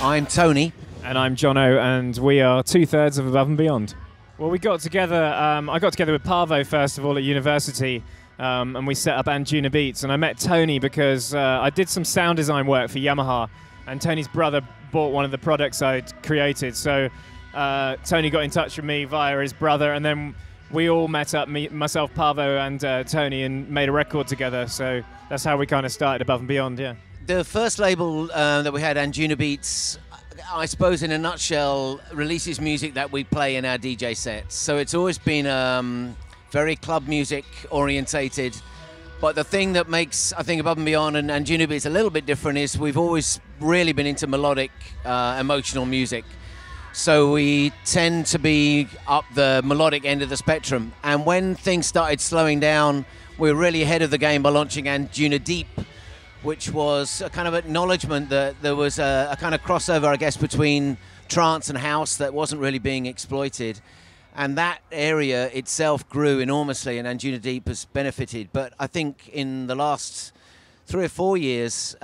I'm Tony. And I'm Jono, and we are 2/3 of Above and Beyond. Well, we got together, I got together with Parvo first of all at university, and we set up Anjuna Beats, and I met Tony because I did some sound design work for Yamaha, and Tony's brother bought one of the products I'd created, so Tony got in touch with me via his brother, and then we all met up, myself, Parvo, and Tony, and made a record together, so that's how we kind of started Above and Beyond, yeah. The first label that we had, Anjuna Beats, I suppose in a nutshell, releases music that we play in our DJ sets. So it's always been very club music orientated. But the thing that makes, I think, Above and Beyond and Anjuna Beats a little bit different is we've always really been into melodic, emotional music. So we tend to be up the melodic end of the spectrum. And when things started slowing down, we were really ahead of the game by launching Anjuna Deep, which was a kind of acknowledgement that there was a kind of crossover, I guess, between trance and house that wasn't really being exploited. And that area itself grew enormously, and Anjuna Deep has benefited. But I think in the last 3 or 4 years,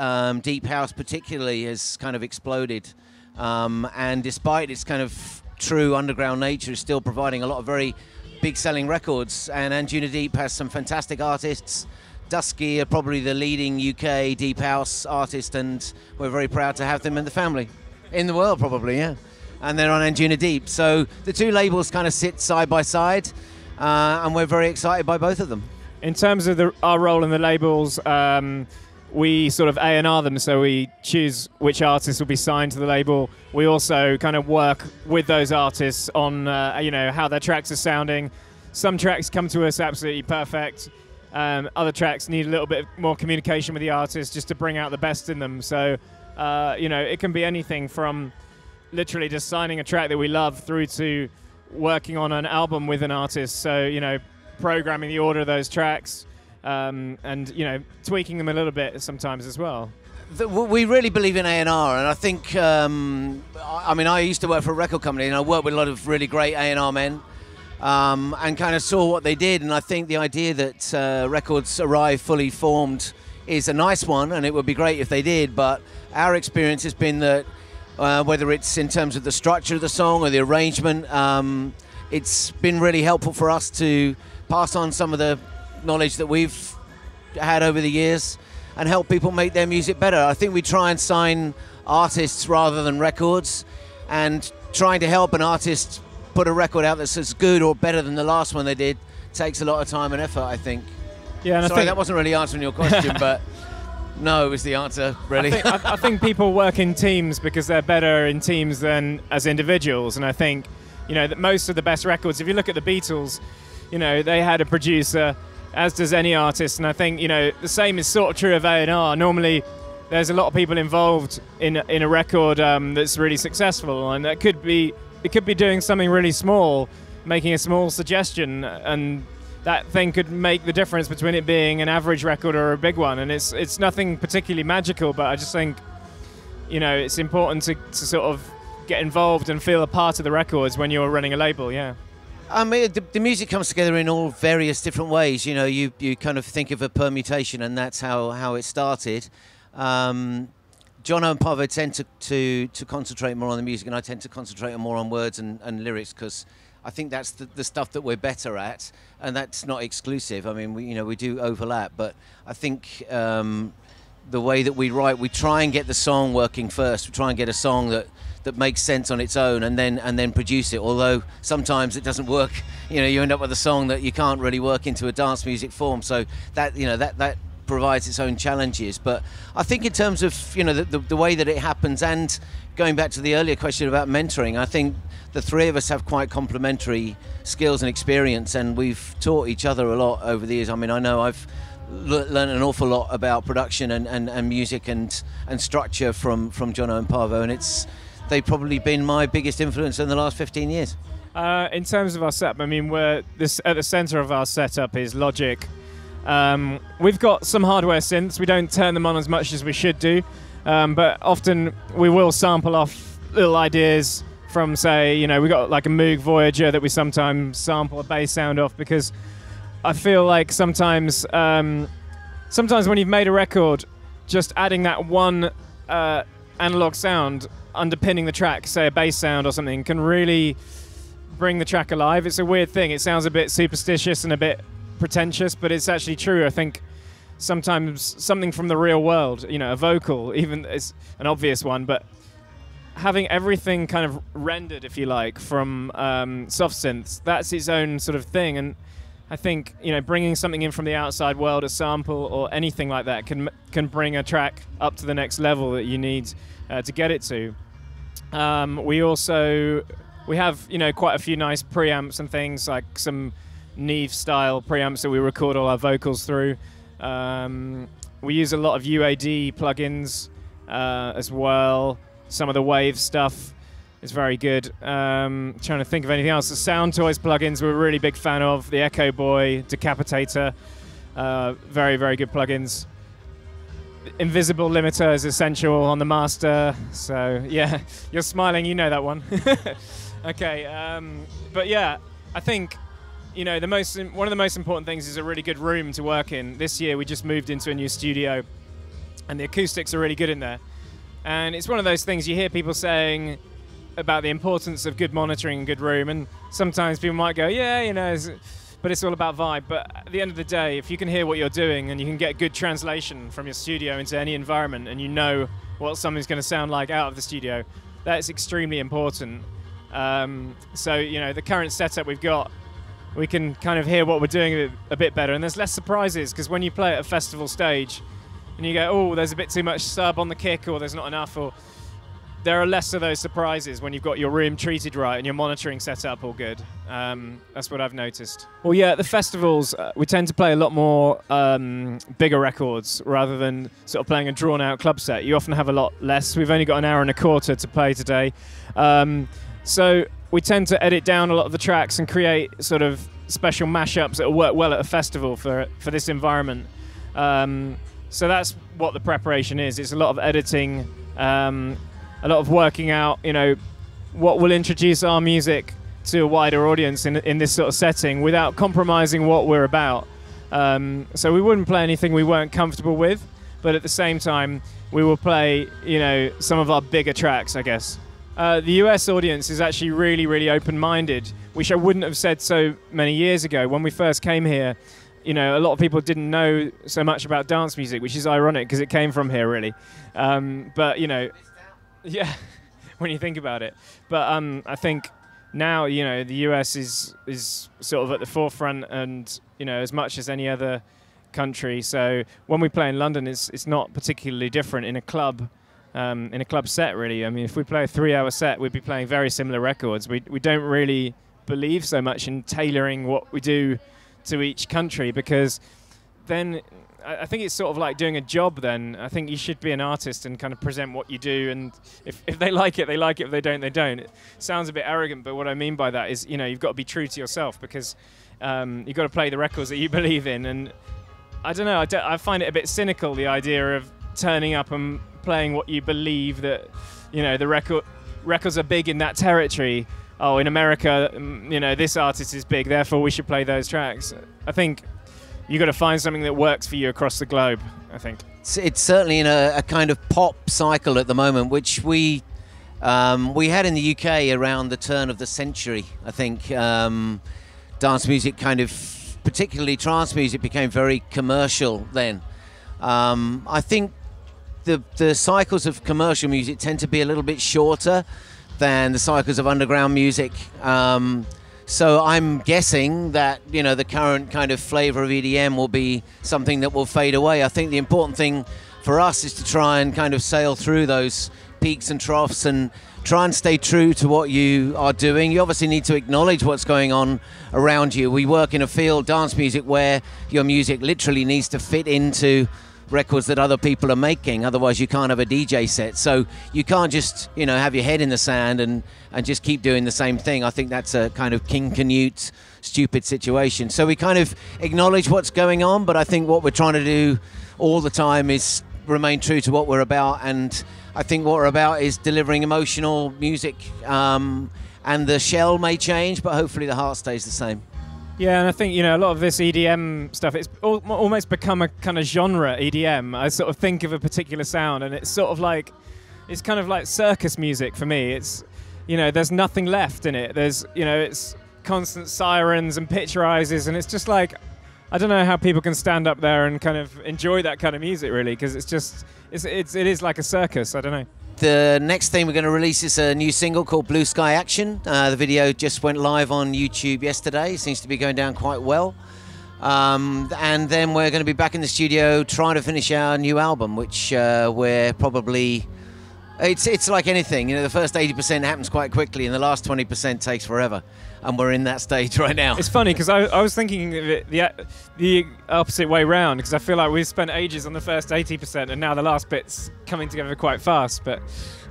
Deep House particularly has kind of exploded. And despite its kind of true underground nature, is still providing a lot of very big-selling records. And Anjuna Deep has some fantastic artists. Dusky are probably the leading UK Deep House artist, and we're very proud to have them in the family. In the world, probably, yeah. And they're on Anjuna Deep. So the two labels kind of sit side by side, and we're very excited by both of them. In terms of our role in the labels, we sort of A&R them, so we choose which artists will be signed to the label. We also kind of work with those artists on how their tracks are sounding. Some tracks come to us absolutely perfect. Other tracks need a little bit more communication with the artist just to bring out the best in them. So, it can be anything from literally just signing a track that we love through to working on an album with an artist. So, programming the order of those tracks and, tweaking them a little bit sometimes as well. We really believe in A&R, and I think, I used to work for a record company, and I worked with a lot of really great A&R men. And kind of saw what they did, and I think the idea that records arrive fully formed is a nice one, and it would be great if they did, but our experience has been that whether it's in terms of the structure of the song or the arrangement, it's been really helpful for us to pass on some of the knowledge that we've had over the years and help people make their music better. I think we try and sign artists rather than records, and trying to help an artist put a record out that's as good or better than the last one they did takes a lot of time and effort, I think. Yeah, and Sorry, that wasn't really answering your question, but no was the answer, really. I think people work in teams because they're better in teams than as individuals, and I think, that most of the best records, if you look at the Beatles, they had a producer, as does any artist, and I think, the same is sort of true of A&R. Normally, there's a lot of people involved in a record that's really successful, and it could be doing something really small, making a small suggestion, and that thing could make the difference between it being an average record or a big one. And it's nothing particularly magical, but I just think, it's important to sort of get involved and feel a part of the records when you're running a label, yeah. I mean, the music comes together in all various different ways. You kind of think of a permutation, and that's how it started. Jono and Parvo tend to concentrate more on the music, and I tend to concentrate more on words and lyrics, because I think that's the stuff that we're better at, and that's not exclusive. I mean, we do overlap, but I think the way that we write, we try and get the song working first. We try and get a song that makes sense on its own, and then produce it. Although sometimes it doesn't work. You end up with a song that you can't really work into a dance music form. So that provides its own challenges. But I think in terms of the way that it happens, and going back to the earlier question about mentoring, I think the three of us have quite complementary skills and experience, and we've taught each other a lot over the years. I mean, I know I've learned an awful lot about production and music and structure from Jono and Parvo, and they've probably been my biggest influence in the last 15 years. In terms of our setup, I mean, at the center of our setup is Logic. We've got some hardware synths. We don't turn them on as much as we should do, but often we will sample off little ideas from, say, we got like a Moog Voyager that we sometimes sample a bass sound off, because I feel like sometimes when you've made a record, just adding that one analog sound underpinning the track, say a bass sound or something, can really bring the track alive. It's a weird thing. It sounds a bit superstitious and a bit pretentious, but it's actually true. I think sometimes something from the real world, you know, a vocal, even is an obvious one, but having everything kind of rendered, if you like, from soft synths, that's its own sort of thing. And I think, you know, bringing something in from the outside world, a sample or anything like that, can bring a track up to the next level that you need to get it to. We have, you know, quite a few nice preamps and things, like some Neve style preamps that we record all our vocals through. We use a lot of UAD plugins as well. Some of the Wave stuff is very good. Trying to think of anything else. The Sound Toys plugins we're a really big fan of. The Echo Boy, Decapitator, very, very good plugins. Invisible Limiter is essential on the master. So yeah, you're smiling, you know that one. Okay, but yeah, I think, you know, one of the most important things is a really good room to work in. This year we just moved into a new studio, and the acoustics are really good in there. And it's one of those things you hear people saying about the importance of good monitoring and good room, and sometimes people might go, yeah, you know, but it's all about vibe. But at the end of the day, if you can hear what you're doing and you can get good translation from your studio into any environment, and you know what something's going to sound like out of the studio, that's extremely important. So, you know, the current setup we've got, we can kind of hear what we're doing a bit better, and there's less surprises, because when you play at a festival stage and you go, oh, there's a bit too much sub on the kick, or there's not enough, or there are less of those surprises when you've got your room treated right and your monitoring set up all good. That's what I've noticed. Well, yeah, at the festivals, we tend to play a lot more bigger records rather than sort of playing a drawn-out club set. You often have a lot less. We've only got an hour and a quarter to play today. So we tend to edit down a lot of the tracks and create sort of special mashups that will work well at a festival for this environment. So that's what the preparation is. It's a lot of editing, a lot of working out, you know, what will introduce our music to a wider audience in this sort of setting without compromising what we're about. So we wouldn't play anything we weren't comfortable with, but at the same time, we will play, you know, some of our bigger tracks, I guess. The US audience is actually really, really open-minded, which I wouldn't have said so many years ago. When we first came here, you know, a lot of people didn't know so much about dance music, which is ironic because it came from here, really. But, you know, yeah, when you think about it. But I think now, you know, the US is sort of at the forefront, and, you know, as much as any other country. So when we play in London, it's not particularly different in a club set, really. I mean, if we play a 3-hour set, we'd be playing very similar records. We don't really believe so much in tailoring what we do to each country, because then I think it's sort of like doing a job then. I think you should be an artist and kind of present what you do, and if they like it, they like it. If they don't, they don't. It sounds a bit arrogant, but what I mean by that is, you know, you've got to be true to yourself, because you've got to play the records that you believe in. And I don't know, I find it a bit cynical, the idea of turning up and playing what you believe that, you know, the records are big in that territory. Oh, in America, you know, this artist is big, therefore we should play those tracks. I think you've got to find something that works for you across the globe, I think. It's certainly in a kind of pop cycle at the moment, which we had in the UK around the turn of the century. I think dance music, kind of, particularly trance music, became very commercial then. I think the cycles of commercial music tend to be a little bit shorter than the cycles of underground music. So I'm guessing that, you know, the current kind of flavor of EDM will be something that will fade away. I think the important thing for us is to try and kind of sail through those peaks and troughs and try and stay true to what you are doing. You obviously need to acknowledge what's going on around you. We work in a field, dance music, where your music literally needs to fit into records that other people are making, otherwise you can't have a DJ set. So you can't just, you know, have your head in the sand and just keep doing the same thing. I think that's a kind of King Canute stupid situation. So we kind of acknowledge what's going on, but I think what we're trying to do all the time is remain true to what we're about. And I think what we're about is delivering emotional music, and the shell may change, but hopefully the heart stays the same. Yeah, and I think, you know, a lot of this EDM stuff, it's almost become a kind of genre, EDM. I sort of think of a particular sound, and it's sort of like it's kind of like circus music for me. It's, you know, there's nothing left in it. There's, you know, it's constant sirens and pitch rises, and it's just like, I don't know how people can stand up there and kind of enjoy that kind of music, really, because it's just, it is like a circus. I don't know. The next thing we're going to release is a new single called Blue Sky Action. The video just went live on YouTube yesterday. It seems to be going down quite well. And then we're going to be back in the studio trying to finish our new album, which we're probably... It's like anything, you know, the first 80% happens quite quickly and the last 20% takes forever. And we're in that stage right now. It's funny because I was thinking of it the opposite way round, because I feel like we've spent ages on the first 80% and now the last bit's coming together quite fast. But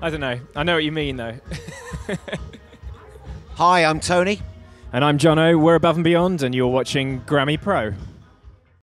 I don't know. I know what you mean, though. Hi, I'm Tony. And I'm Jono. We're Above and Beyond, and you're watching Grammy Pro.